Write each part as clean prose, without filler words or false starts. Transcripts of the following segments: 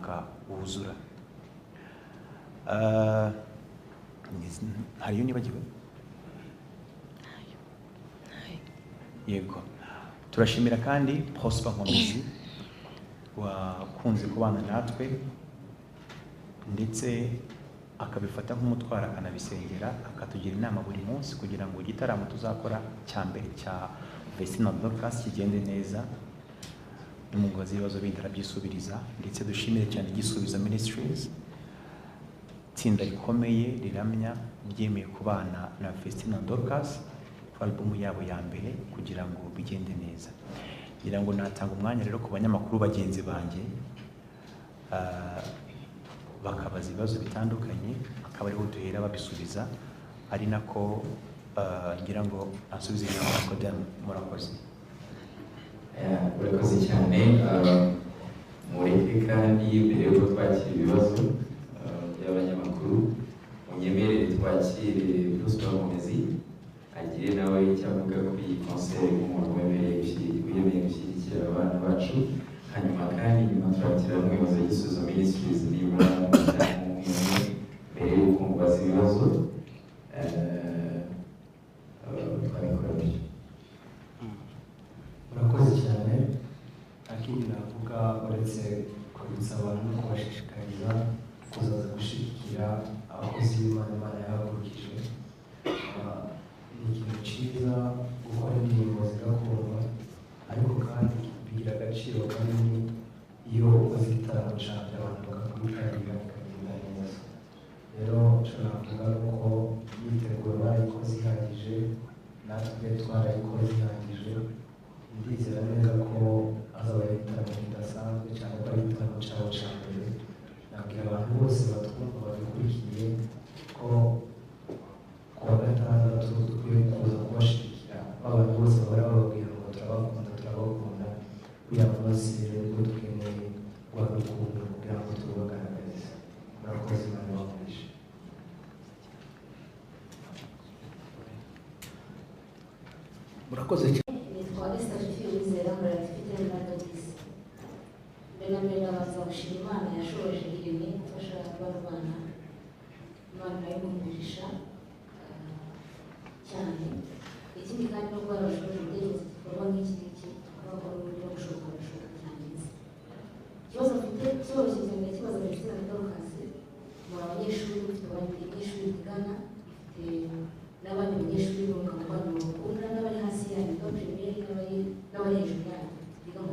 umwaka wuzura. Hariyo nibagiwe? Yego. Turashimira kandi Prosper Nkomezi wakunze kubana natwe ndetse akabifata nk'umutwara akanabisengera akatugira inama buri munsi kugira ngo igitaramo tuzakora cya mbere cya VESTINE DORCAS kigende neza n'umugozi ibibazo bindi arabyisubiriza. Ndetse dushimire cyane Gisubizo Ministries, tsinda rikomeye riramya ryemeye kubana na VESTINE DORCAS ku album yabo ya mbere kugira ngo bigende neza. Ngira ngo natanga umwanya rero ku banyamakuru bagenzi banjye bakabaza ibibazo bitandukanye akaba ariho duhera babisubiza, ari nako ngira ngo asubize ijambo murakoze. Urakoze cyane. Mureke kandi mbere yuko twakira ibibazo by'abanyamakuru munyemerere twakire Prosper Nkomezi agire nawe icyo avuga kuri iyi konseri nk'umuntu wemeye gushyigikira abana bacu. Hanyuma kandi nyuma turakira n'umuyobozi w'Igisubizo Ministries nibura mbere y'uko mubaza ibibazo twabikora bityo. Murakoze cyane. Akindi navuga uretse kwibutsa abantu no kubashishikariza kuzaza gushyigikira abakozi b'Imana Imana yahagurukije. Ni ikintu cyiza gukora indirimbo zigakorwa, ariko kandi bigira agaciro kanini iyo ukoze igitaramo cyawe abantu bakakwitabira bikagenda neza. Rero icyo navuga ni uko imyiteguro barayikoze ihagije, natwe twarayikoze ihagije. Ndizera neza ko azaba ari igitaramo kidasanzwe cyane ko ari igitaramo cyawe cya mbere. Nabwira abantu bose batwumva babikurikiye ko kuwa gatandatu dukwiye kuza kubashyigikira. Abantu bose bahora bababwira ngo turabakunda turabakunda, uriya munsi rero dukeneye guha urukundo kugira ngo turubagaragarize. Murakoze Imana ibamugishe. Murakoze cyane. Imana yashoboje IRENE gufasha abana Imana y'umugisha cyane. Ikindi kandi no kuba abashoboje gutekereza igikorwa nk'iki ngiki bakora uburyo bushoboka cyane. Ikibazo mfite cyoroshye cyane, ikibazo VESTINE DORCAS muri abanyeshuri bafite abanyeshuri bigana, bafite n'abandi banyeshuri bo mu Rwanda bakunda n'abari hasi yanyu ba primaire n'abari hejuru yanyu biga mu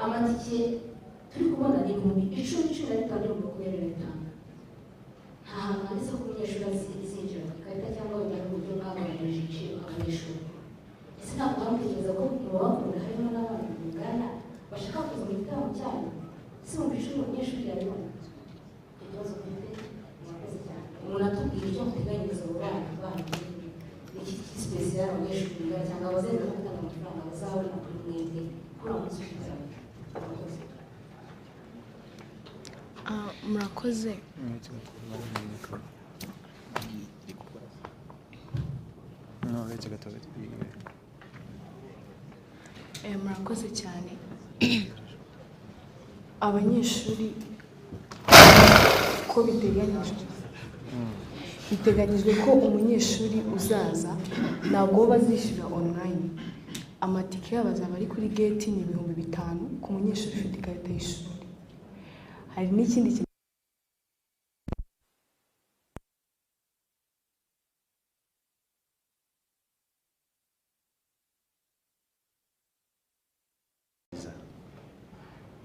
amatike turi kubona ni ibihumbi 10,15 nta hantu handitse ko umunyeshuri azinjira ku ikarita cyangwa bimara uburyo bwababarije igiciro abanyeshuri. Ese ntabwo bamutekereza ko mu bakunda harimo n'abana bungana bashaka kuza mu gitaramo cyanyu? Ese mu ishuri umunyeshuri yabibona? Ikibazo mfite murakoze cyane. Umuntu atubwira icyo muteganyiriza abo bana iki sipesiyali abanyeshuri bungana cyangwa abazenda gutanga amafaranga bazabona kuri mwebwe kuri abo munsi w'igitaramo. Murakoze. Murakoze cyane. Abanyeshuri ko biteganyijwe ko umunyeshuri uzaza ntabwo bazishyura online. Amatike yabo azaba ari kuri gate ni 5,000 ku munyeshuri ufite ikarita y'ishuri. Hari n'ikindi kintu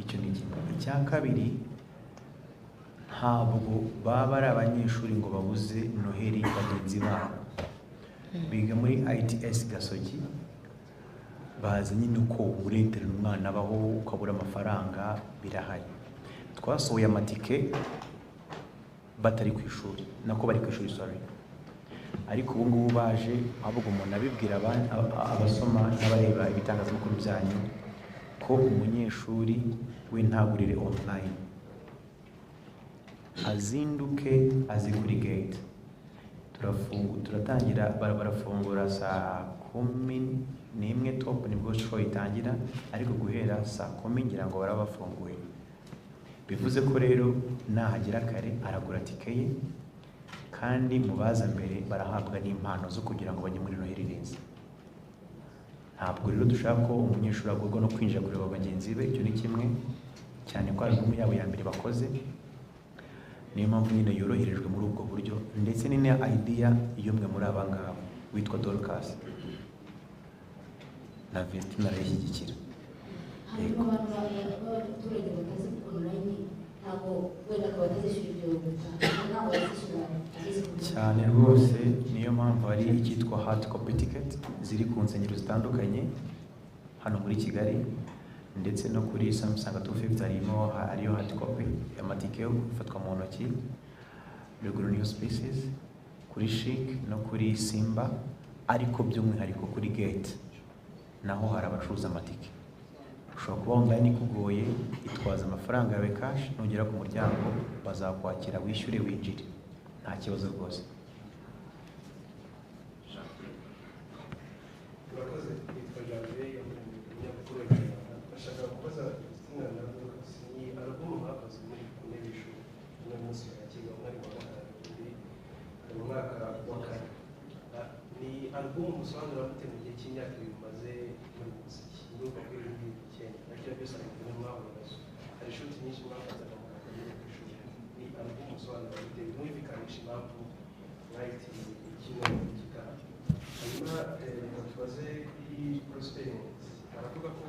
icyo ni kimwe. Icya kabiri, ntabwo baba ari abanyeshuri ngo babuze Noheli bagenzi babo biga muri ITS Gasogi, bazi nyine uko urentera umwana abaho ukabura amafaranga birahari. Twasohoye amatike batari ku ishuri, nako bari ku ishuri sorry, ariko ubu ngubu baje ahubwo umuntu abibwira abasoma n'abareba ibitangazamakuru byanyu ko umunyeshuri w'intagurire online azinduke azi kuri gate. Turatangira barafungura saa 11 top nibwo show itangira, ariko guhera saa 10 ngira ngo barabafunguye. bivuze ko rero nahagera kare aragura tike ye kandi mu baza mbere barahabwa n'impano zo kugira ngo bajye muri noheri neza. Ntabwo rero dushaka ko umunyeshuri agurwa no kwinjira kureba bagenzi be, icyo ni kimwe cyane ko album yabo ya mbere bakoze, niyo mpamvu nyine yoroherejwe muri ubwo buryo, ndetse ni na idea y'umwe muri aba ngabo witwa DORCAS na VESTINE arayishyigikira. hanyuma abantu b'abaturage batazi online ntabwo wenda ko batazishyura ibyo ntabwo bazishyura cyane rwose. Niyo mpamvu hari icyitwa hard copy ticket ziri ku nsengero zitandukanye hano muri Kigali, ndetse no kuri Samsung 250 harimo hariyo hard copy y'amatike yo gufatwa mu ntoki, Ruguru New Spaces, kuri Chic no kuri Simba, ariko by'umwihariko kuri Gate naho hari abacuruza amatike. Ushobora kuba online ikugoye, itwaza amafaranga yawe cash, nugera ku muryango bazakwakira wishyure winjire, nta kibazo rwose. Urakoze, yitwa Janvier y'umunyamakuru bashaka kubaza izina na DORCAS ni album mwakoze muri ku ntebe y'ishuri uno munsi yakiga umwari wa gatanu mu mwaka wa kane. Ni album musobanura mute mu gihe cy'imyaka bimaze muri muziki n'ubwo kuri ibindi icyenda nakira byose ari kumwe mwabona nazo hari inshuti nyinshi mwakozaga mu kazi ku ishuri. Ni album musobanura mute mwumvikanisha impamvu mwayitiriye kino gitara. Hanyuma tubaze kuri Prospering, baravuga ko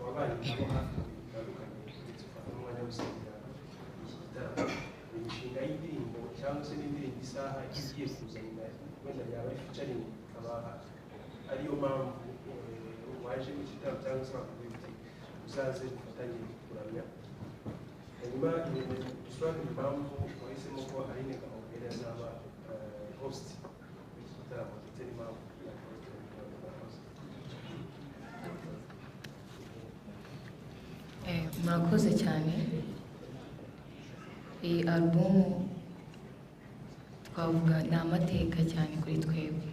wabaye nabo hafi bitandukanye ndetse ufata n'umwanya wo gusangira iki gitaramo. Imishinga y'indirimbo cyangwa se n'indirimbo isaha igiye kuzanira wenda yaba ari featuring, ikaba ariyo mpamvu waje mu gitaramo cyangwa se bakubwira uti uzaze dufatanye kuramya. Hanyuma dusobanura impamvu wahisemo ko IRENE Gahongayire azaba host w'iki gitaramo ndetse n'impamvu murakoze cyane. Iyi album twavuga ni amateka cyane kuri twebwe.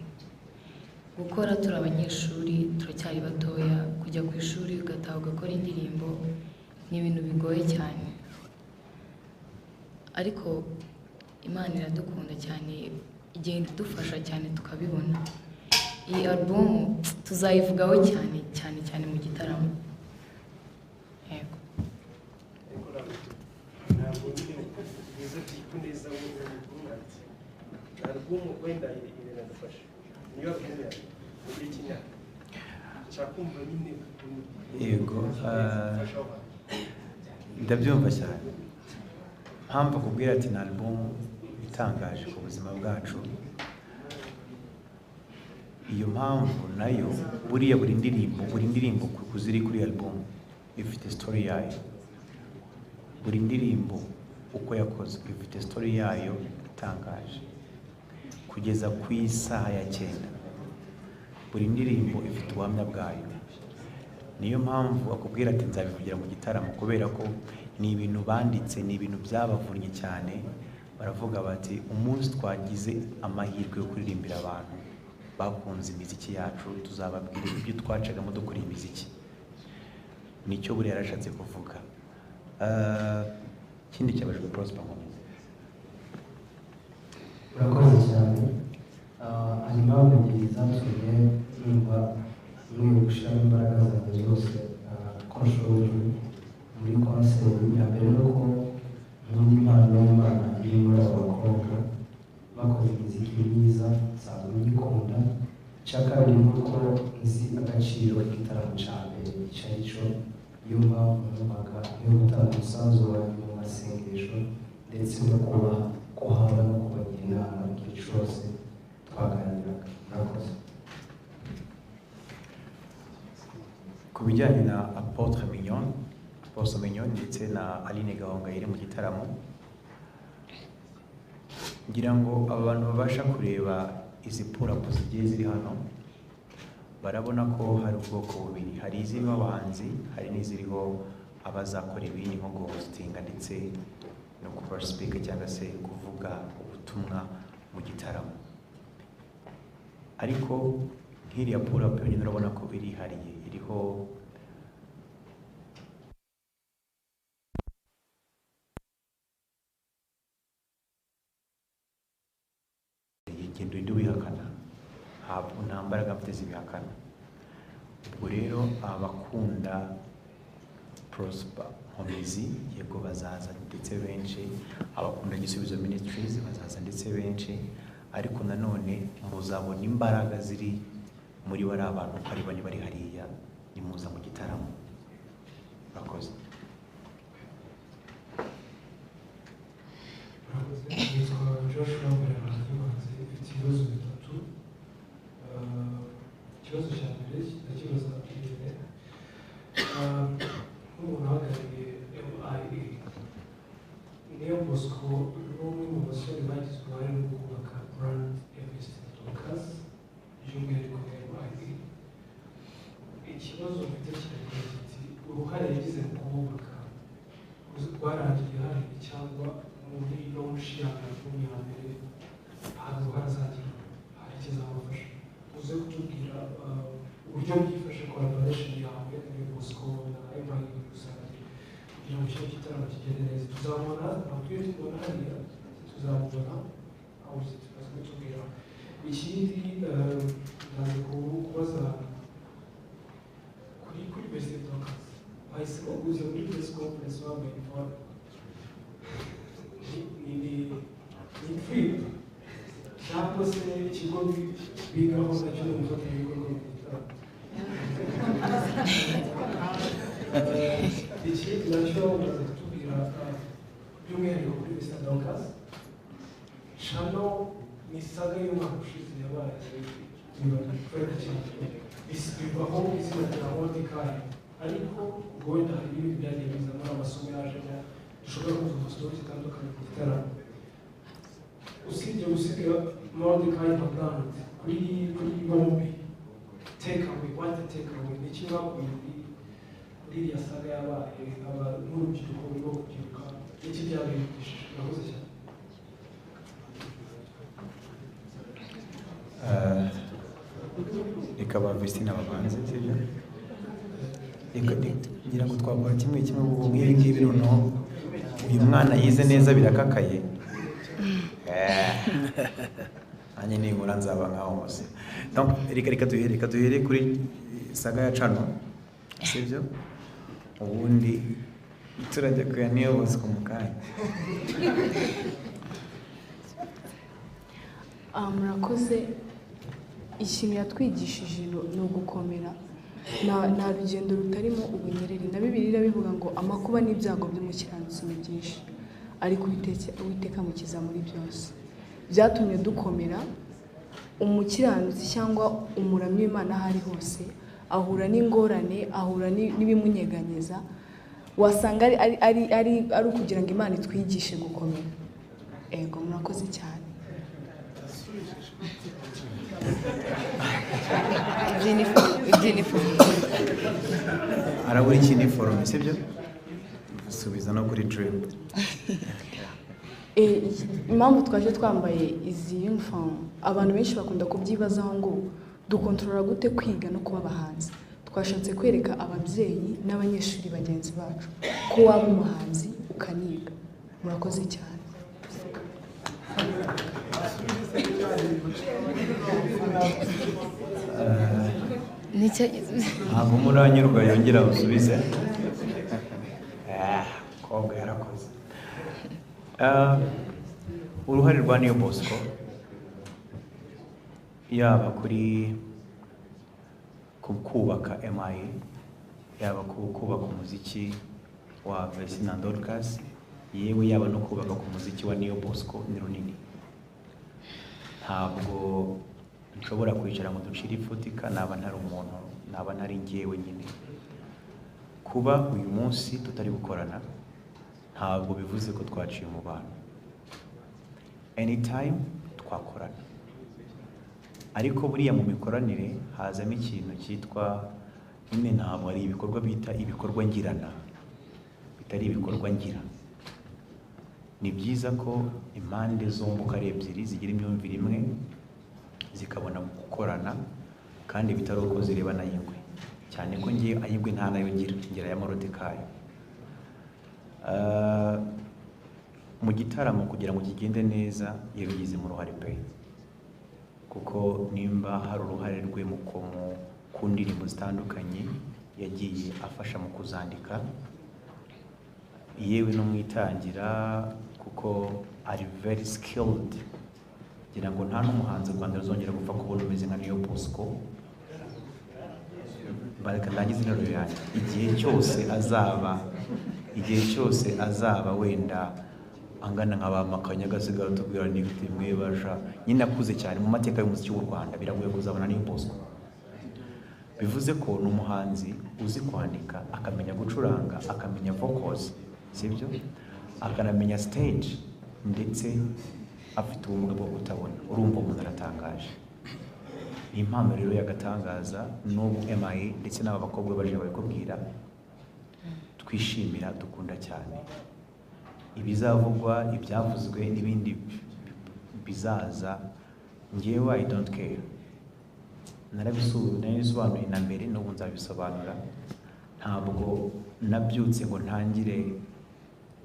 Gukora turi abanyeshuri, turacyari batoya, kujya ku ishuri ugataha ugakora indirimbo ni ibintu bigoye cyane, ariko Imana iradukunda cyane, igenda idufasha cyane tukabibona. Iyi album tuzayivugaho cyane cyane cyane mu gitaramo. Yego. ntabwo nyine biza neza w'umwanditsi. Album wenda IRENE adufasha niyo album yawe mu gihe cy'imyaka nshaka kumva nyine Yego, ndabyumva cyane. Mpamvu kubwira ati ni album itangaje ku buzima bwacu, iyo mpamvu nayo buriya buri ndirimbo kuziri kuri album ifite story yayo. Buri ndirimbo uko yakozwe ifite story yayo itangaje kugeza ku isaha ya 9. Buri ndirimbo ifite ubuhamya bwayo. Niyo mpamvu akubwira ati nzabivugira mu gitaramo, kubera ko ni ibintu banditse, ni ibintu byabavunnye cyane. Baravuga bati umunsi twagize amahirwe yo kuririmbira abantu bakunze imiziki yacu, tuzababwira ibyo twacagamo dukora imiziki. Nicyo buriya yarashatse kuvuga. Ikindi cyabajwe Prosper Nkomezi. Urakoze cyane. Hari impamvu ebyiri zatumye numva nkwiye gushyiramo imbaraga zanjye zose ko nshoboye muri konseri. Ya mbere ni uko nkunda impano y'Imana iri muri abo bakobwa bakora imiziki myiza, nsanzwe nyikunda. Icya kabiri ni uko nzi agaciro k'igitaramo cya mbere icyo ari cyo, iyo mpamvu numvaga yo gutanga umusanzu wanjye mu masengesho ndetse no kubaha ko haba no kubagira inama igihe cyose twaganiraga. Murakoze. Ku bijyanye na Apotre Mignon ndetse na IRENE Gahongayire mu gitaramo, ngira ngo abantu babasha kureba izi purapu zigiye ziri hano barabona ko hari ubwoko bubiri. Hari iziriho abahanzi, hari n'iziriho abazakora ibindi nko guhostinga ndetse no kuba speaker cyangwa se kuvuga ubutumwa mu gitaramo. Ariko nk'iriya purapu yonyine urabona ko irihariye, iriho genda urinde wihakana, ntabwo nta mbaraga mfite zibihakana. Ubwo rero abakunda Prosper Nkomezi yego bazaza ndetse benshi, abakunda Gisubizo Ministries bazaza ndetse benshi, ariko nanone muzabona imbaraga ziri muri bari abantu uko ari bane bari hariya nimuza mu gitaramo. Murakoze. Nitwa Joshua Murabazi, mfite ibibazo bitatu. Ikibazo cya mbere ndakibaza IRENE, nk'umuntu uhagarariye MIE, Niyo Bosco n'umwe mu basore bagize uruhare rwo kubaka brand ya VESTINE DORCAS by'umwihariko MIE. Ikibazo mfite kiragira kiti uruhare yagize mu kubaka rwarangiye hari cyangwa muri launch ya album ya mbere hari uruhare azagira, hari ikizamufasha. Uze kutubwira uburyo bwifashe collaboration yawe muri Bosco na MIE muri rusange kugira ngo icyo gitaramo kigende neza. Tuzabona amakuru tubona hariya, tuzamubona aho tukaza kutubwira. Ikindi ndaza kubaza kuri VESTINE DORCAS, bahisemo kuza muri press conference bambaye intwaro. Ni trip cyangwa se ikigo bigaho nacyo ni umufatanyabikorwa mu gitaramo. Ikindi nacyo baza kutubwira by'umwihariko kuri VESTINE DORCAS, shano ni saga y'umwaka ushize yabaye bivaho izina rya Mordecai, ariko ubwo wenda hari n'ibindi byagiye bizamo amasomo yajemo dushobora kuvuga udusomo zitandukanye ku gitaramo. Usibye gusiga Mordecai background kuri bombi, take away, what the take away, ni iki bakuye muri iriya saga yabaye n'urubyiruko rwo kubyiruka, iki byabigishije? Murakoze cyane. Reka ba VESTINE babanze, sibyo? Reka ngira ngo twakora kimwe ubu nk'ibi ngibi noneho uyu mwana yize neza birakakaye. Nanjye nibura nzaba nkaho hose. Reka duhere kuri saga ya Cano, sibyo? Ubundi turajya kuya Niyo Bosco mu kanya. Murakoze. Ikintu yatwigishije ni ugukomera, nta rugendo rutarimo ubunyereri, na Bibiliya bivuga ngo amakuba n'ibyago by'umukiranutsi ni byinshi, ariko Uwiteka amukiza muri byose. Byatumye dukomera. Umukiranutsi cyangwa umuramyi w'Imana aho ari hose ahura n'ingorane, ahura n'ibimunyeganyeza, wasanga ari ukugira ngo Imana itwigishe gukomera. Ego, murakoze cyane. Arabura iki uniforme, sibyo? Subiza no kuri dream. Impamvu twaje twambaye izi uniform, abantu benshi bakunda kubyibazaho ngo dukontorora gute kwiga no kuba abahanzi. Twashatse kwereka ababyeyi n'abanyeshuri bagenzi bacu ko waba umuhanzi ukaniga. Murakoze cyane. Ntabwo muranyurwa yongera usubize. Kobwa yarakoze. Uruhare rwa Niyo Bosco yaba kuri kubaka MIE, yaba kubaka umuziki wa VESTINE DORCAS, yewe yaba no kubaka ku muziki wa Niyo Bosco ni runini. Ntabwo nshobora kwicara ngo ducire ifutika, naba ntari umuntu, naba ntari ngewe nyine. Kuba uyu munsi tutari gukorana ntabwo bivuze ko twaciye umubano. Anytime twakorana, ariko buriya mu mikoranire hazamo ikintu cyitwa nyine, ntabwo ari ibikorwa bita ibikorwa ngirana, bitari ibikorwa ngira. Ni byiza ko impande zombi uko ari ebyiri zigira imyumvire imwe, zikabona gukorana, kandi bitari uko zirebana y'ingwe, cyane ko ngiye ayingwe nta nayo ngira ya Mordecai. Mu gitaramo kugira ngo kigende neza yabigizemo uruhare pe. kuko nimba hari uruhare rwe ku ndirimbo zitandukanye yagiye afasha mu kuzandika, yewe no mwitangira kuko ari very skilled. Ngira ngo nta n'umuhanzi Rwanda ruzongera gupfa kubona umeze nka Niyo Bosco. Bareka ndangize interuro yanjye. Igihe cyose azaba wenda angana nk'abamakanya gasigara tubwira n'ibiti mwe baja nyine akuze cyane mu mateka y'umuziki w'u Rwanda, biragoye kuzabona Niyo Bosco. Bivuze ko ni umuhanzi uzi kwandika, akamenya gucuranga, akamenya vocals, sibyo, akanamenya stage, ndetse afite ubumuga bwo kutabona. Urumva umuntu aratangaje. Ni impano rero y'agatangaza, n'ubu MIA ndetse n'aba bakobwa baje babikubwira twishimira, dukunda cyane. Ibizavugwa, ibyavuzwe n'ibindi bizaza, njyewe I don't care. Narabisobanuye na mbere, n'ubu nzabisobanura. Ntabwo nabyutse ngo ntangire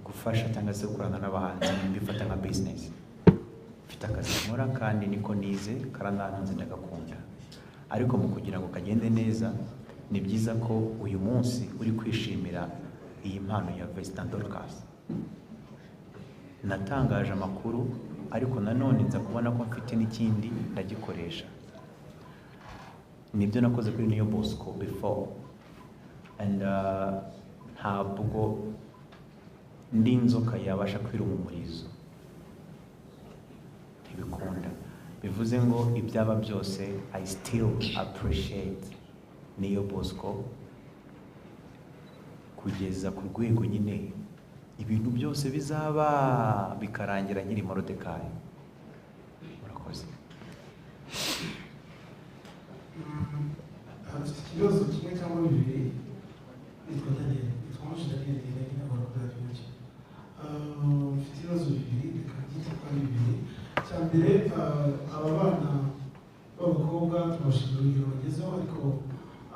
gufasha cyangwa se gukorana n'abahanzi mbifata nka business. Mfite akazi nkora kandi niko nize, karananze ndagakunda. Ariko mu kugira ngo kagende neza, ni byiza ko uyu munsi uri kwishimira iyi mpano ya VESTINE DORCAS. Natangaje amakuru, ariko nanone nza kubona ko mfite n'ikindi ndagikoresha. Nibyo nakoze kuri Niyo Bosco before, and ntabwo ndi inzoka yabasha kwiruma umurizo, ntibikunda. Bivuze ngo ibyaba byose, I still appreciate Niyo Bosco kugeza ku rwego nyine ibintu byose bizaba bikarangira nkiri Morodekayi. Murakoze. Afite ikibazo kimwe cyangwa bibiri. Nitwa Daniel, mfite ibibazo bibiri, reka byite kwa bibiri. Cya mbere, aba bana b'abakobwa tubashimira urugero bagezeho, ariko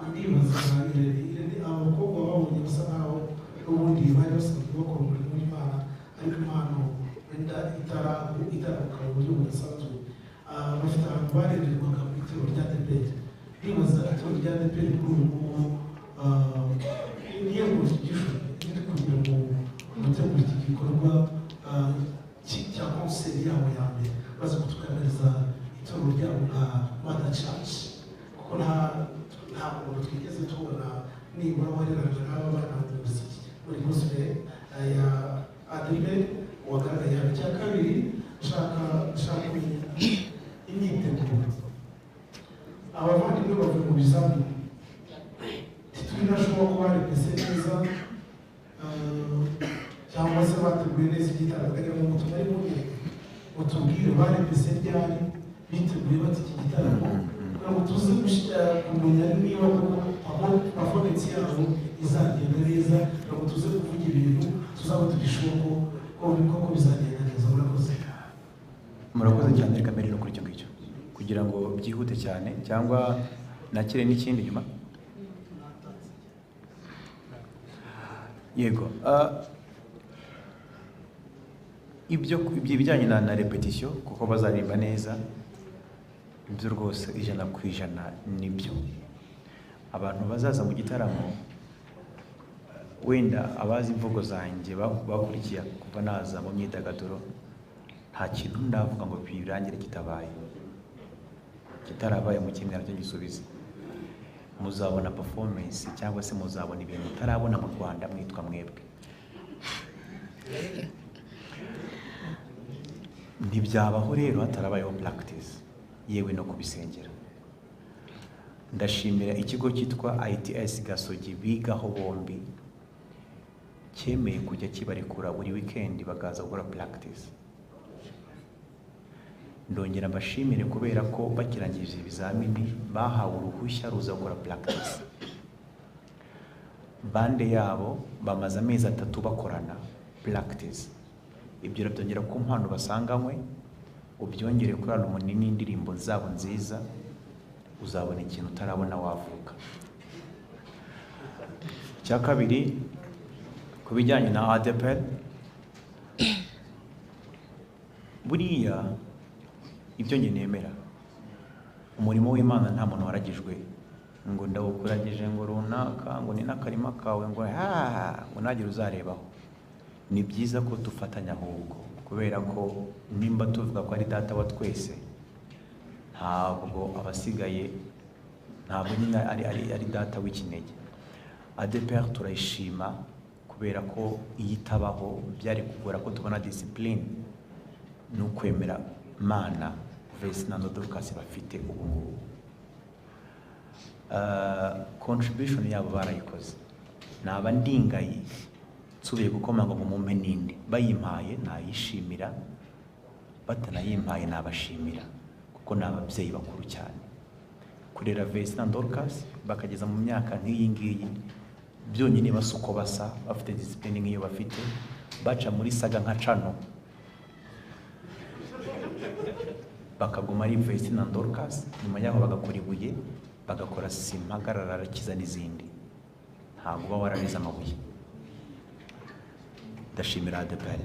ndibaza IRENE, aba bakobwa babonye basa nkaho n'ubundi bari basanzwe bakora umurimo w'Imana, ariko impano wenda itaramuka mu buryo budasanzwe. Bafite ahantu barererwaga mu itorero rya ADEPR. Ndibaza itorero rya ADEPR kuri ubu ngubu niyo ngushyigishwa kugira ngo bategure iki gikorwa cya konseri yabo ya mbere, baza kutuganiriza itorero ryabo nka Mother Church, kuko nta muntu twigeze tubona nibura wareraga n'aba bana mu muziki muri gospel ya ADEPR wagaragaye hano. Icya kabiri, nshaka kumenya imyiteguro. Abavandimwe bavuye mu bizamini, ntitubinashoboka ko barepese neza cyangwa se bateguye neza igitaramo, kugira ngo tumare muri utubwire barepese ryari, biteguye bati iki gitaramo, kugira ngo tuze kumenya niba aho performance yabo izagenda neza, kugira ngo tuze kuvuga ibintu tuzaba tugishoboka ko bizagenda neza. Murakoze cyane. Reka mbere no kuri icyo ngicyo kugira ngo byihute cyane, cyangwa nakire n'ikindi nyuma. Yego, ibyo bijyanye na repetition, kuko bazaririmba neza, ibyo rwose 100% nibyo. Abantu bazaza mu gitaramo, wenda abazi imvugo zanjye bakurikiye kuva naza mu myidagaduro, nta kintu ndavuga ngo birangire kitabaye. Kitarabaye mu kimwe nacyo gisubize. Muzabona performance cyangwa se muzabona ibintu mutarabona mu Rwanda mwitwa mwebwe. Ntibyabaho rero hatarabayeho practice, yewe no kubisengera. Ndashimira ikigo cyitwa ITS Gasogi bigaho bombi, cyemeye kujya kibarekura buri weekend bakaza gukora practice. Ndongera mbashimire kubera ko bakirangije ibizamini bahawe uruhushya ruza gukora practice. Bande yabo bamaze amezi 3 bakorana practice. Ibyo byongera ku mpano basanganywe, ubyongere kurana umunini n'indirimbo zabo nziza, uzabona ikintu utarabona wavuka. Cya kabiri, ku bijyanye na ADEPR, buriya ibyo njye nemera umurimo w'Imana nta muntu waragijwe ngo ndawukuragije ngo runaka ngo ni n'akarima kawe ngo ngo ntagire uzarebaho. Ni byiza ko dufatanya ahubwo, kubera ko nimba tuvuga ko ari data wa twese, ntabwo abasigaye ntabwo nyine ari data w'ikinege. ADPR turayishima kubera ko iyo itabaho byari kugora ko tubona discipline n'ukwemera Mana VESTINE na DORCAS bafite ubu ngubu. Contribution yabo barayikoze, naba ndingaye nsubiye gukomanga ngo mumpe ninde, bayimpaye nayishimira, batanayimpaye nabashimira kuko ni ababyeyi bakuru cyane. Kurera VESTINE na DORCAS bakageza mu myaka nk'iyi ngiyi byonyine basuko basa, bafite discipline nk'iyo bafite, baca muri saga nka cano, bakaguma ari VESTINE na DORCAS, nyuma yaho bagakora ibuye, bagakora Simpagarara Arakiza n'izindi. Ntabwo uba wararize amabuye. Ndashimira ADPR.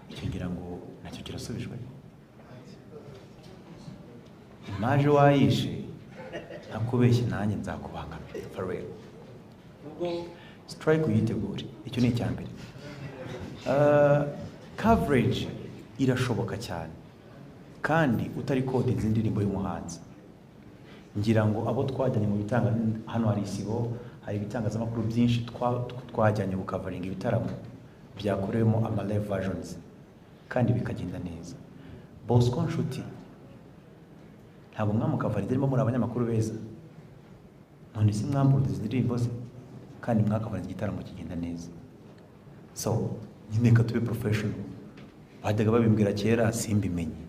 Icyo ngira ngo nacyo kirasubijwe. Imaje wayishe nakubeshye nanjye nzakubanga for real. Strike uyitegure. Icyo ni icyambere. Coverage irashoboka cyane kandi utari kodinze indirimbo y'umuhanzi. Ngira ngo abo twajyanye mu bitanga hano hari isibo, hari ibitangazamakuru byinshi twajyanye gukavaringa ibitaramo byakorewemo ama live versions kandi bikagenda neza. Bosco nshuti ntabwo mwamukavarinze arimo muri abanyamakuru beza, none si mwamburuza indirimbo ze kandi mwakavarinze igitaramo kigenda neza. So nyine ka tube professional. Bajyaga babimbwira kera simbimenye,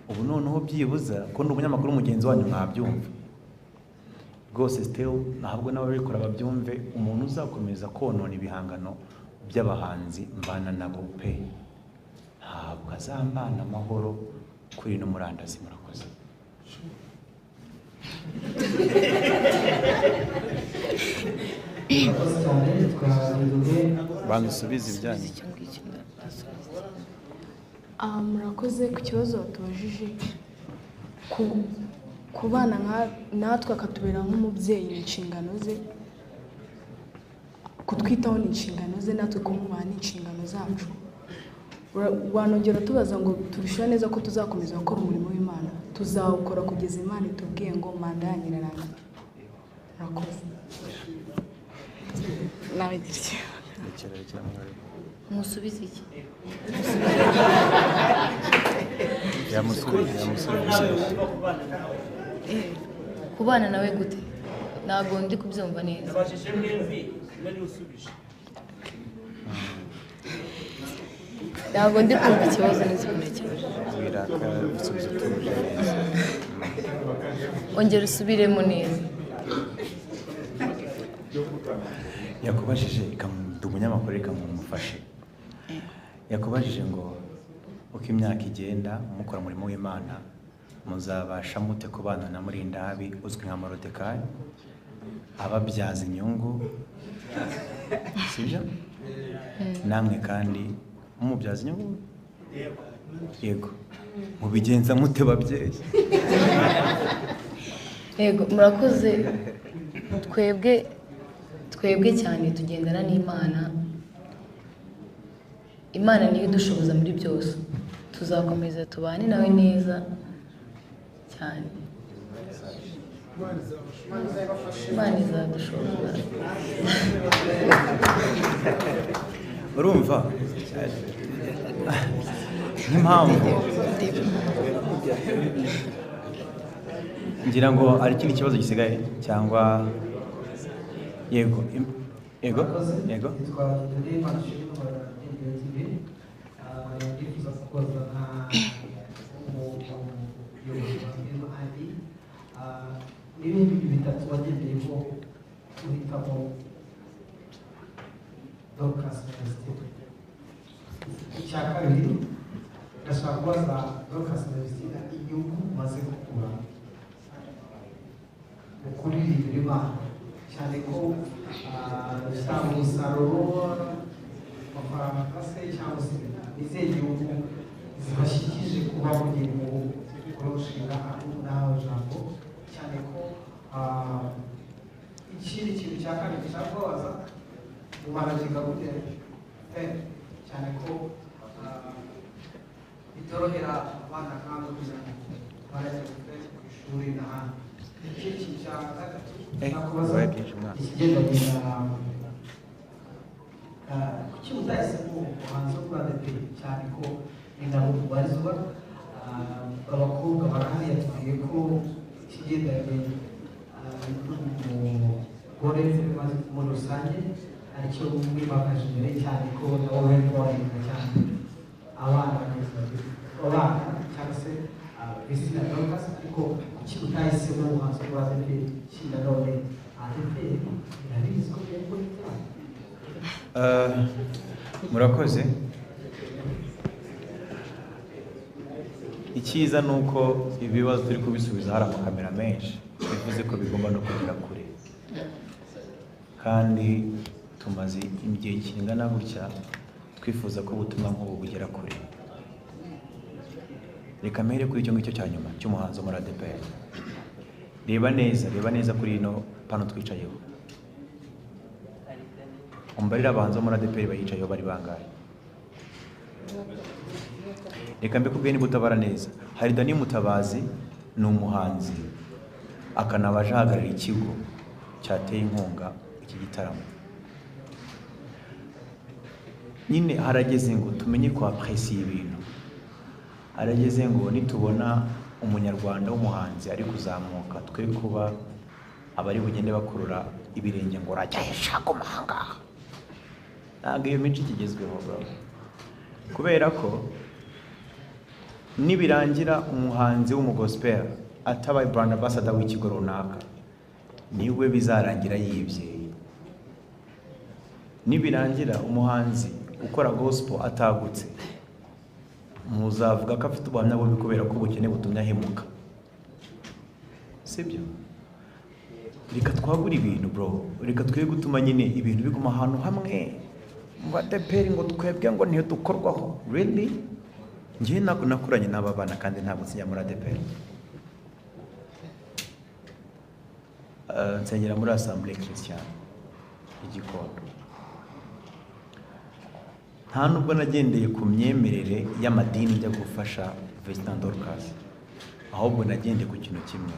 ubu noneho byibuza ko ndi umunyamakuru mugenzi wanyu mwabyumva rwose. Still ntabwo n'ababikora babyumve, umuntu uzakomeza konona ibihangano by'abahanzi mbana nabo pe ntabwo azambana amahoro kuri no murandasi. Murakoze. Bamusubiza ibyanyu. Murakoze ku kibazo batubajije. Ku bana natwe akatubera nk'umubyeyi, inshingano ze kutwitaho, ni inshingano ze, natwe kumubaha ni inshingano zacu. Wanongera tubaza ngo turusha neza ko tuzakomeza gukora umurimo w'Imana, tuzawukora kugeza Imana itubwiye ngo manda yanyu irarangiye. Murakoze. Nawe dirye musubize iki? Kubana nawe gute? Ntabwo ndi kubyumva neza. Ntabwo ndi kumva ikibazo neza kunekeje. Ongera usubiremo neza. Yakubajije umunyamakuru reka mumufashe. Yakubajije ngo uko imyaka igenda mukora umurimo w'Imana muzabasha mute kubana na Murindahabi uzwi nka Morodekayi ababyaza inyungu, sibyo? Namwe kandi mumubyaza inyungu? Yego. Mubigenza mute babyeyi? Yego, murakoze. Twebwe cyane tugendana n'Imana. Imana niyo idushoboza muri byose. Tuzakomeza tubane nawe neza cyane. Imana izadushoboza. Urumva? N'impamvu ngira ngo ari ikindi kibazo gisigaye cyangwa yego yego yego n'ibindi bitatu wagendeyeho uhitamo DORCAS na VESTINE. Icya kabiri ndashaka kubaza DORCAS na VESTINE inyungu umaze gukura mu kuririmbira Imana, cyane ko usanga umusaruro amafaranga se cyangwa se izihe nyungu zibashikije kuba mugiye mu kurushinga nawe jambo cyane ko ikindi kintu cya kabiri cyakubaza umaraginga gute cyane ko bitorohera abana kandi kugira ngo barajya ku ishuri n'ahandi. Ikindi kintu cya gatatu nakubaza ikigendanye na kuki utahisemo umuhanzi wo kuri ADEPR cyane ko indabo barizwa abakobwa barahari yatubwiye ko ikigendanye n'umugore muri rusange aricyo mwimakaje imbere cyane ko nabo bari kubareka cyane abana cyangwa se VESTINE na DORCAS, ariko kuki utahisemo umuhanzi wo kuri ADEPR cyane none ADEPR irabizi ko biri kuri murakoze. Icyiza ni uko ibibazo turi kubisubiza hari amakamera menshi, bivuze ko bigomba no kugera kure, kandi tumaze igihe kingana gutya twifuza ko ubutumwa nk'ubu bugera kure. Reka mpere kuri icyo ngicyo cya nyuma cy'umuhanzi wo muri ADEPR. Reba neza kuri ino pano twicayeho, umbarira abahanzi bo muri ADEPR bayicayeho bari bangahe? Reka mbikubwiye niba utabara neza, hari Dani Mutabazi ni umuhanzi akanaba ahagarariye ikigo cyateye inkunga iki gitaramo. Nyine harageze ngo tumenye ko apresiye ibintu, harageze ngo nitubona umunyarwanda w'umuhanzi ari kuzamuka twe kuba abari bugende bakurura ibirenge ngo rajya heshaka umahanga. Ntabwo iyo mico ikigezweho bro, kubera ko nibirangira umuhanzi w'umugospel atabaye brand ambassador w'ikigo runaka niwe bizarangira yibye. Nibirangira umuhanzi ukora gospel atagutse muzavuga ko afite ubuhamya bubi kubera ko ubukene butumye ahemuka, sibyo? Reka twagura ibintu bro, reka twe gutuma nyine ibintu biguma ahantu hamwe mu ADEPR ngo twebwe ngo niyo dukorwaho. Really? Ngiye nakuranye n'aba bana kandi ntabwo nsinya muri ADEPR. Nsengera muri Assemblée Christiane igikondo. Nta nubwo nagendeye ku myemerere y'amadini njya gufasha VESTINE na DORCAS, ahubwo nagendeye ku kintu kimwe.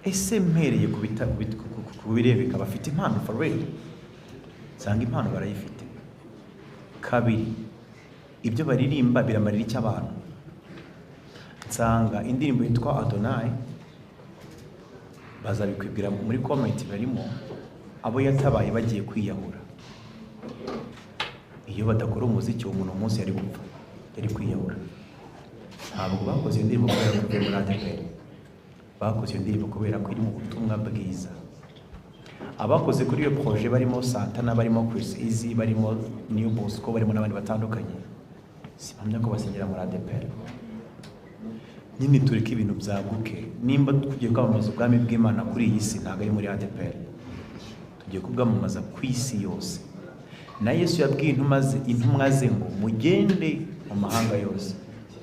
Ese mpereye ku birebeka bafite impano for real? Nsanga impano barayifite. Kabiri, ibyo baririmba biramarira icyo abantu. Nsanga indirimbo yitwa Adonai bazabikwibwira muri comment barimo abo yatabaye bagiye kwiyahura. Iyo badakora umuziki umuntu umunsi yari gupfa, yari kwiyahura. Ntabwo bakoze indirimbo kubera ko muri ADEPR, bakoze indirimbo kubera ko iri mu butumwa bwiza. Abakoze kuri iyo projet barimo Santana, barimo Chris Easy, barimo NIYO BOSCO, barimo n'abandi batandukanye. Simpamya ko basengera muri ADEPR. Nyine tureke ibintu byaguke. Nimba tugiye kwamamaza ubwami bw'Imana kuri iyi si, ntabwo ari muri ADEPR. Tugiye kubwamamaza ku isi yose. Na Yesu yabwiye intumwa ze ngo mugende mu mahanga yose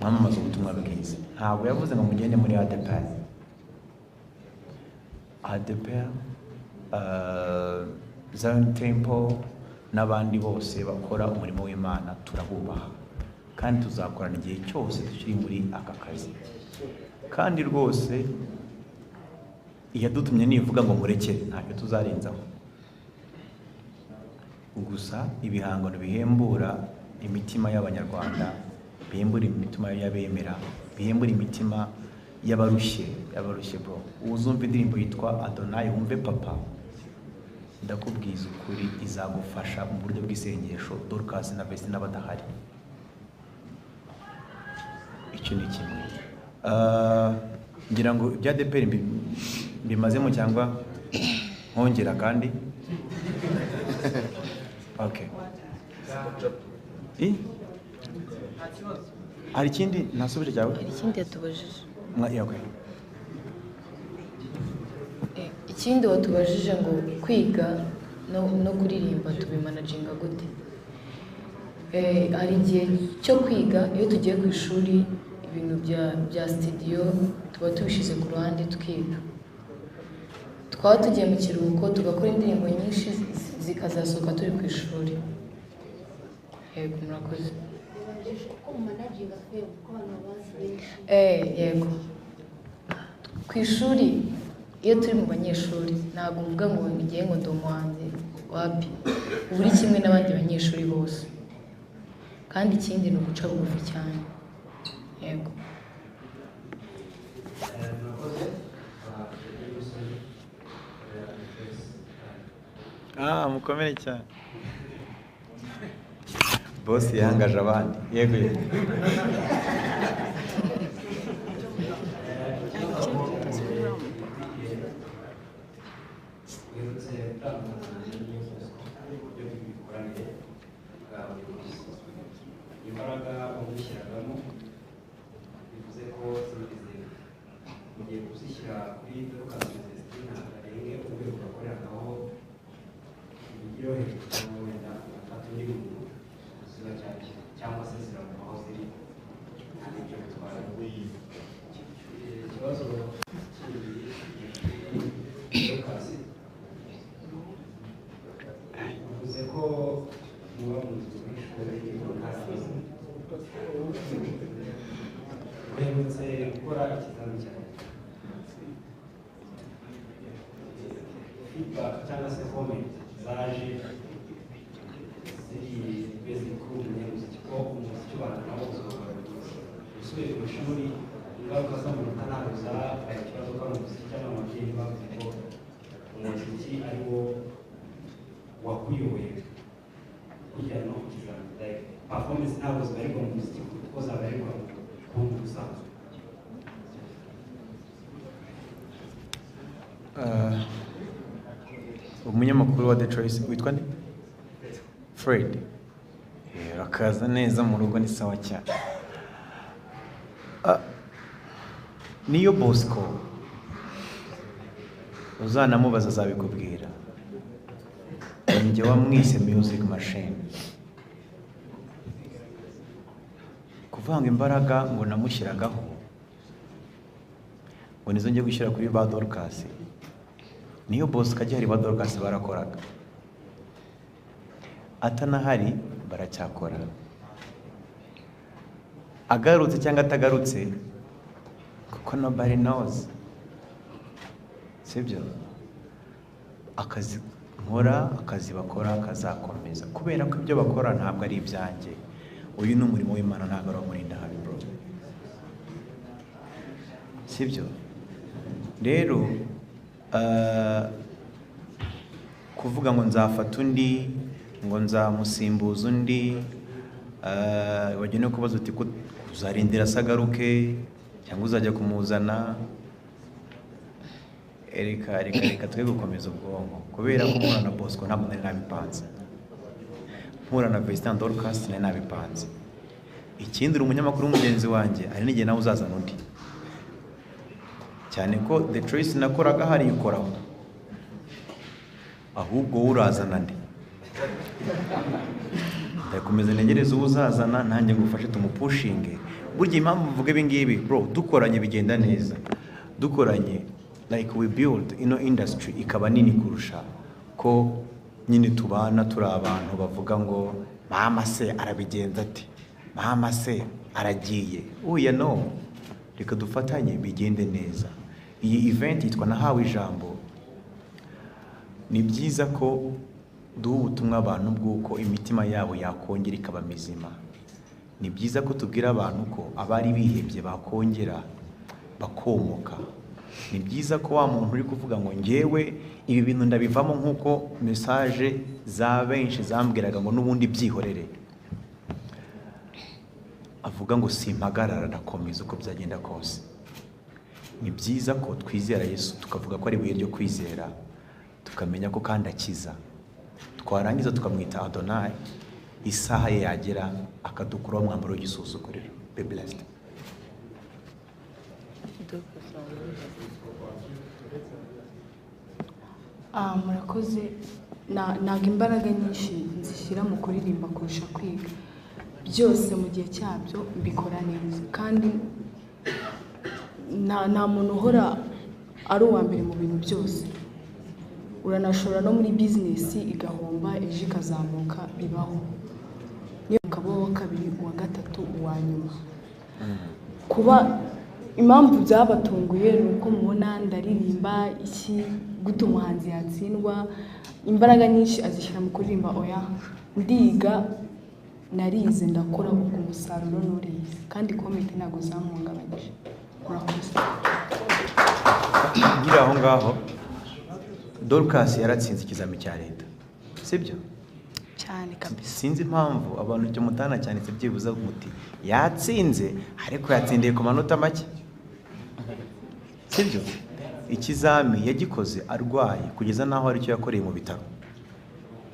mwamamaza ubutumwa bwiza. Ntabwo yavuze ngo mugende muri ADEPR. ADEPR, Zion Temple n'abandi bose bakora umurimo w'Imana turabubaha, kandi tuzakorana igihe cyose tukiri muri aka kazi. Kandi rwose iyadutumye nivuga ngo murekere ntacyo tuzarenzaho. Gusa ibihangano bihembura imitima y'Abanyarwanda, bihembura imitima y'abemera, bihembura imitima y'abarushye bro. Uzumva indirimbo yitwa Adonai wumve papa, ndakubwiza ukuri izagufasha mu buryo bw'isengesho DORCAS na VESTINE n'abadahari. Icyo ni kimwe. Ngira ngo ibya ADEPR bimazemo cyangwa nkongera kandi okay. Hari ikindi nasubije cyawe? Hari ikindi yatubajije. Okay. Ikindi watubajije ngo kwiga no kuririmba tubimanaginga gute? Hari igihe cyo kwiga iyo tugiye ku ishuri ibintu bya studio tuba tubishyize ku ruhande tukiga. Twaba tugiye mu kiruhuko tugakora indirimbo nyinshi zikazasohoka turi ku ishuri. Yego murakoze. Yego ku ishuri iyo turi mu banyeshuri ntabwo mvuga ngo ngiye ngo ndi umuhanzi wapi, buri kimwe n'abandi banyeshuri bose, kandi ikindi ni uguca bugufi cyane. Yego mukomere cyane. Boss yangaje abandi. Yego yego. imbaraga bamushyiragamo bivuze ko mugiye kuzishyira kuri DORCAS VESTINE harenge urwego bakoreragaho ibigiro hejuru wenda afata undi muntu ziba cyangwa se ziramuha aho ziri hari ibyo bitwara. Ikibazo kindi DORCAS bivuze ko muba mu nzu y'ishuri uherutse gukora ikizami cyawe, feedback cyangwa se comment zaje ziri basic ku munyamuziki ko umuziki ubana nawo usubiye ku ishuri ingaruka z'amanota ntabwo zabaye ikibazo ko ari umuziki cyangwa ababyeyi bavuze ko umuziki ari wo wakuyoboye kujya no ku kizami, performance ntabwo zibarirwa mu muziki kuko zabarirwa ku busanzwe. Umunyamakuru wa The Choice witwa nde? Fred. Rakaza neza mu rugo ni sawa cyane. Niyo Bosco uzanamubaza azabikubwira. Njye wamwise music machine. Kuvanga imbaraga ngo namushyiragaho ngo nizo ngiye gushyira kuri ba DORCAS. Niyo Bosco ajya hari ba DORCAS barakoraga, atanahari baracyakora, agarutse cyangwa atagarutse kuko nobody knows. Sibyo, akazi nkora akazi bakora kazakomeza kubera ko ibyo bakora ntabwo ari ibyanjye. Uyu ni umurimo w'Imana, ntabwo ari umurinda habi bro. Sibyo rero kuvuga ngo nzafata undi ngo nzamusimbuza undi, wagiye no kubaza uti uzarindira asagaruke cyangwa uzajya kumuzana. Reka twe gukomeza ubwonko kubera ko mpura na Bosco ntabwo nari nabipanze, mpura na VESTINE DORCAS nari nabipanze. Ikindi uri umunyamakuru w'umugenzi wanjye, hari n'igihe nawe uzazana undi, cyane ko The Choice nakoraga hari ikoraho, ahubwo urazana nde? Ndakomeza ntegereza uwo uzazana nanjye ngufashe tumupushinge. Burya impamvu mvuga ibi ngibi bro, dukoranye bigenda neza, dukoranye like we build industry ikaba nini kurusha ko nyine tubana turi abantu bavuga ngo mama se arabigenza ati, mama se aragiye. Oya no, reka dufatanye bigende neza. Iyi event yitwa nahawe ijambo. Ni byiza ko duha ubutumwa abantu bw'uko imitima yabo yakongera ikaba mizima. Ni byiza ko tubwira abantu ko abari bihebye bakongera bakomoka. Ni byiza ko wa muntu uri kuvuga ngo ngewe ibi bintu ndabivamo nk'uko message za benshi zambwiraga ngo n'ubundi byihorere, avuga ngo simpagarara ndakomeza uko byagenda kose. Ni byiza ko twizera Yesu tukavuga ko ari ibuye ryo kwizera, tukamenya ko kandi akiza, twarangiza tukamwita Adonai, isaha ye yagera akadukuraho umwambaro w'igisuzuguriro. Be blessed. Murakoze. Ntabwo imbaraga nyinshi nzishyira mu kuririmba kurusha kwiga. Byose mu gihe cyabyo mbikora neza, kandi nta muntu uhora ari uwa mbere mu bintu byose. Uranashobora no muri bizinesi igahomba ejo ikazamuka, bibaho. Niyo ukaba uwa kabiri, uwa gatatu, uwa nyuma. Kuba impamvu byabatunguye ni uko mubona ndaririmba iki, gute umuhanzi yatsindwa, imbaraga nyinshi azishyira mu kuririmba. Oya, ndiga, narize, ndakora, ubwo umusaruro nurize, kandi komite ntabwo zamuhungabanyije. Murakoze. Ngira aho ngaho, DORCAS yaratsinze ikizami cya leta, sibyo? Cyane kabisa. Sinzi impamvu abantu icyo mutana cyane byibuza muti yatsinze, ariko yatsindiye ku manota make, sibyo? Ikizami yagikoze arwaye kugeza naho ari cyo yakoreye mu bitaro,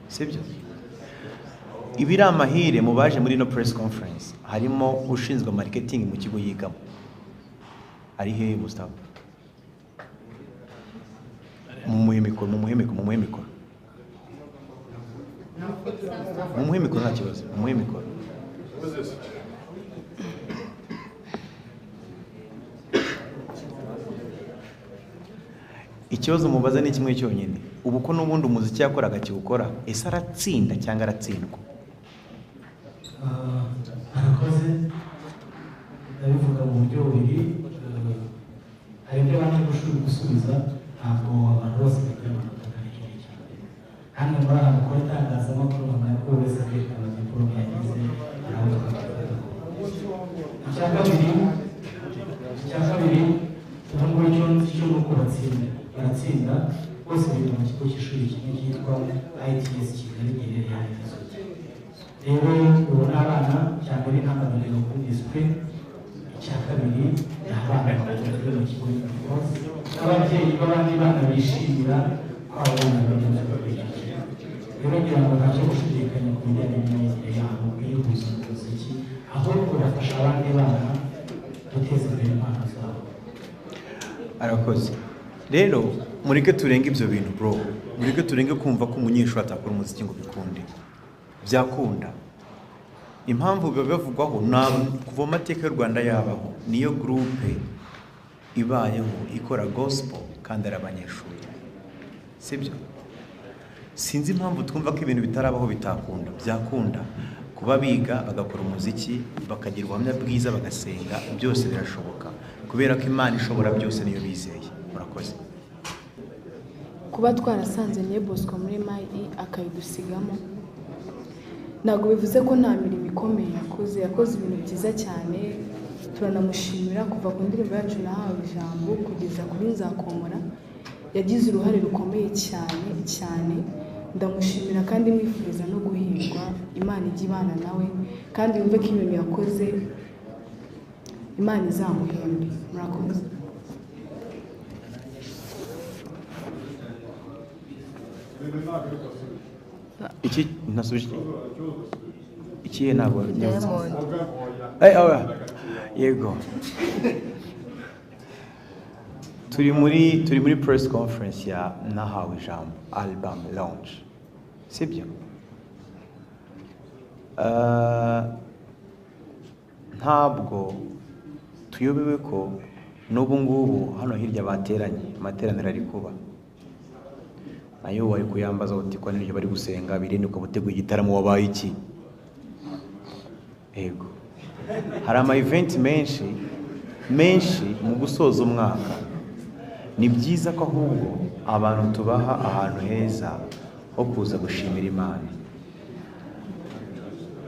sibyo? Ibiri amahire mu baje muri no press conference harimo ushinzwe marketing mu kigo yigamo. Ari he Mustafa? Mumuhe mikoro nta kibazo, mumuhe mikoro. Ikibazo mubaza ni kimwe cyonyine, ubu ko n'ubundi umuziki yakoraga kiwukora, ese aratsinda cyangwa aratsindwa? Arakoze, ndabivuga mu buryo bubiri. Hari ibyo bamwe gusubiza, ntabwo abantu bose bagira amanota kandi cyane. Hano muri aha mukora itangazamakuru bamenya ko buri wese akerekana amakuru yagize, araho twakifata. Icya kabiri, ubu ngubu icyo nzi cyo nuko baratsinda, bose biga mu kigo cy'ishuri kimwe cyitwa ITS Kigali giherereye hano i Gisozi. Rero ubu ni abana, icya mbere ntababariro kuri disipurine, icya kabiri ni abana bakunzwe mu kigo cy'ishuri, n'ababyeyi b'abandi bana bishimira ko abana bageze kuri icyo kigo. Rero ngira ngo ntacyo gushidikanya ku bijyanye n'imyigire yabo kwihuza mu muziki, ahubwo bafasha abandi bana guteza imbere impano zabo. Arakoze. Rero mureke turenge ibyo bintu bro, mureke turenge kumva ko umunyeshuri atakora umuziki ngo bikunde. Byakunda. Impamvu bivugwaho kuva amateka y'u Rwanda yabaho, niyo groupe ibayeho ikora gospel kandi ari abanyeshuri, sibyo? Sinzi impamvu twumva ko ibintu bitarabaho bitakunda. Byakunda. Kuba biga bagakora umuziki, bakagira ubuhamya bwiza, bagasenga, byose birashoboka, kubera ko Imana ishobora byose niyo bizeye. Murakoze. Kuba twarasanze NIYO BOSCO muri MIE akayidusigamo, ntabwo bivuze ko nta mirimo ikomeye yakoze ibintu byiza cyane. Turanamushimira kuva ku ndirimbo yacu Nahawe Ijambo kugeza kuri Nzakomora, yagize uruhare rukomeye cyane. Ndamushimira kandi mwifuriza no guhirwa, Imana ijya ibana nawe, kandi yumve ko ibintu yakoze Imana izamuhembe. Murakoze. Iki nasubije iki ntabwo yego. Turi muri press conference ya Nahawe Ijambo album launch, sibyo? Ntabwo tuyobewe ko n'ubu ngubu hano hirya amateraniro ari kuba, nayo wari kuyambaza uti ko n'ibyo bari gusenga birinde ko buteguye igitaramo wabaye iki. Yego, hari ama event menshi mu gusoza umwaka. Ni byiza ko ahubwo abantu tubaha ahantu heza ho kuza gushimira Imana.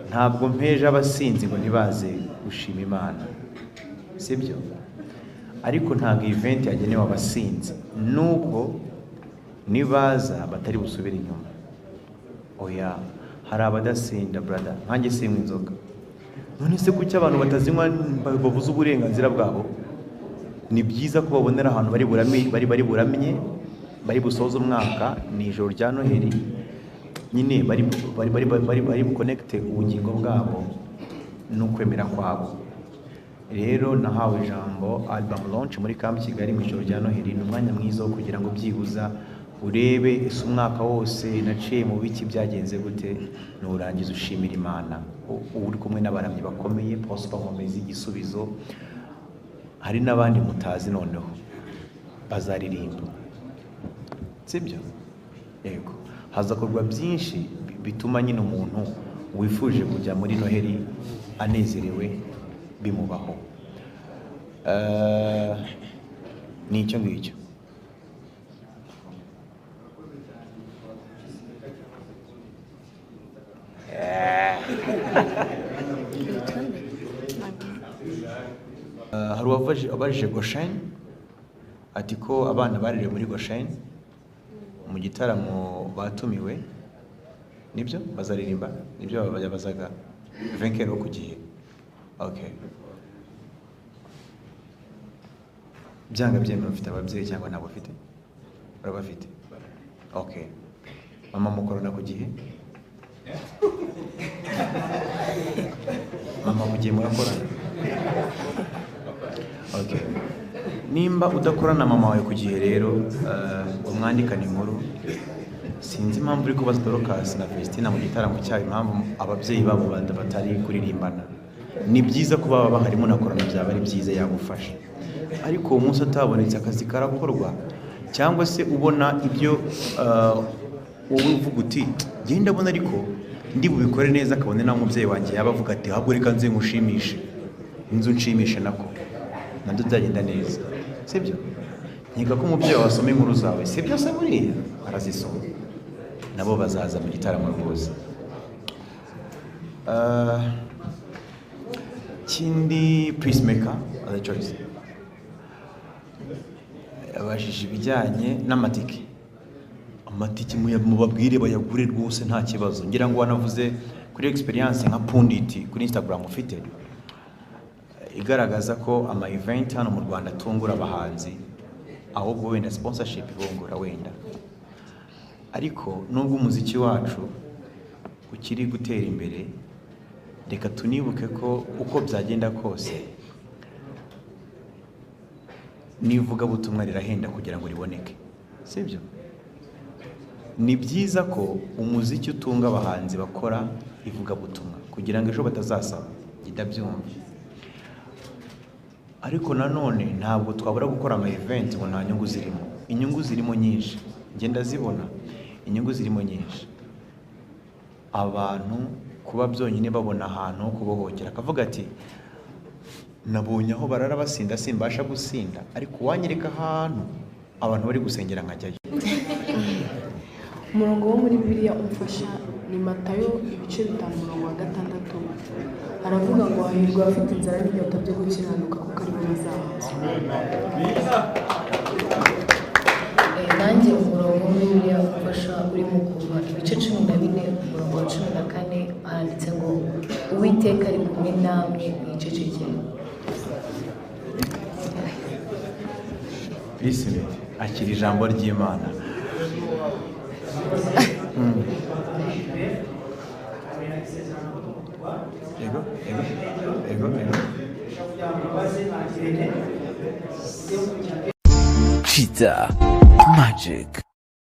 Ntabwo mpeje abasinzi ngo ntibaze gushima Imana, sibyo? Ariko ntabwo event yagenewe abasinzi, nubwo nibaza batari busubira inyuma. Oya, hari abadasinda brother, nkanjye sinywa inzoga. None se kuki abantu batazinywa bavuze uburenganzira bwabo? Ni byiza ko babonera ahantu bari buramye, bari busoza umwaka, ni ijoro rya Noheli, nyine bari connecte ubugingo bwabo n'ukwemera kwabo. Rero Nahawe Ijambo album launch muri Camp Kigali mu ijoro rya Noheli ni umwanya mwiza wo kugira ngo byibuza urebe ese umwaka wose naciye mu biki byagenze gute, nurangiza ushimira Imana. Uri kumwe n'abaramyi bakomeye, Prosper Nkomezi, Igisubizo. hari n'abandi mutazi noneho bazaririmba, sibyo? Yego, hazakorwa byinshi bituma nyine umuntu wifuje kujya muri noheli anezerewe bimubaho. Ni icyo ngicyo. Hari uwabajije Gosheni ati ko abana baririwe muri Gosheni mu gitaramo batumiwe, nibyo bazaririmba, nibyo babazaga venkero ku gihe. Okay, byanga byemera ufite ababyeyi cyangwa ntabwo ufite? Urabafite? Okay, mama mukorana ku gihe? Mama ku gihe murakorana? Okay, nimba udakorana mama wawe ku gihe rero umwandikane inkuru. Sinzi impamvu uri kubaza DORCAS na VESTINE mu gitaramo cyayo impamvu ababyeyi babo batari kuririmbana. Ni byiza ko baba bahari munakorana, byaba ari byiza, yagufasha. Ariko uwo munsi atabonetse akazi karakorwa, cyangwa se ubona ibyo wowe uvuga uti genda abona ariko ndi bubikore neza, akabone nawe umubyeyi wanjye yaba avuga ati ahubwo reka nze ngushimishe, inzu nshimishe nako nabyo byagenda neza, sibyo? Nkeka ko umubyeyi wasoma inkuru zawe, sibyo se? Buriya arazisoma, nabo bazaza mu gitaramo rwose. Kindi peacemaker other choice abajije ibijyanye n'amatike. Amatike mubabwire bayagure rwose nta kibazo. Ngira ngo wanavuze kuri experience nka punditi kuri Instagram ufite igaragaza ko ama event hano mu Rwanda tungura abahanzi, ahubwo wenda sponsorship bongora wenda. Ariko nubwo umuziki wacu ukiri gutera imbere, reka tunibuke ko uko byagenda kose nivuga butumwa rirahenda kugira ngo riboneke, sibyo? Ni byiza ko umuziki utunga abahanzi bakora ivuga butumwa kugira ngo ejo batazasaba, ndabyumva. Ariko nanone ntabwo twabura gukora ama event ngo nta nyungu zirimo. Inyungu zirimo nyinshi, ngenda zibona inyungu zirimo nyinshi. Abantu kuba byonyine babona ahantu ho kubohokera, akavuga ati nabonye aho barara basinda simbasha gusinda, ariko wanyereka ahantu abantu bari gusengera nkajyayo. Umurongo wo muri Bibiliya umfasha ni Matayo 5:6. Aravuga ngo hahirwa abafite inzara n'inyota byo gukiranuka kuko ari bo bazahazwa. Nanjye umurongo wo muri Bibiliya umfasha uri mu Kuva 14 umurongo wa 14 handitse ngo Uwiteka ari kumwe namwe mwicecekere. Peace akiri ijambo ry'Imana. Ego. Chita magic.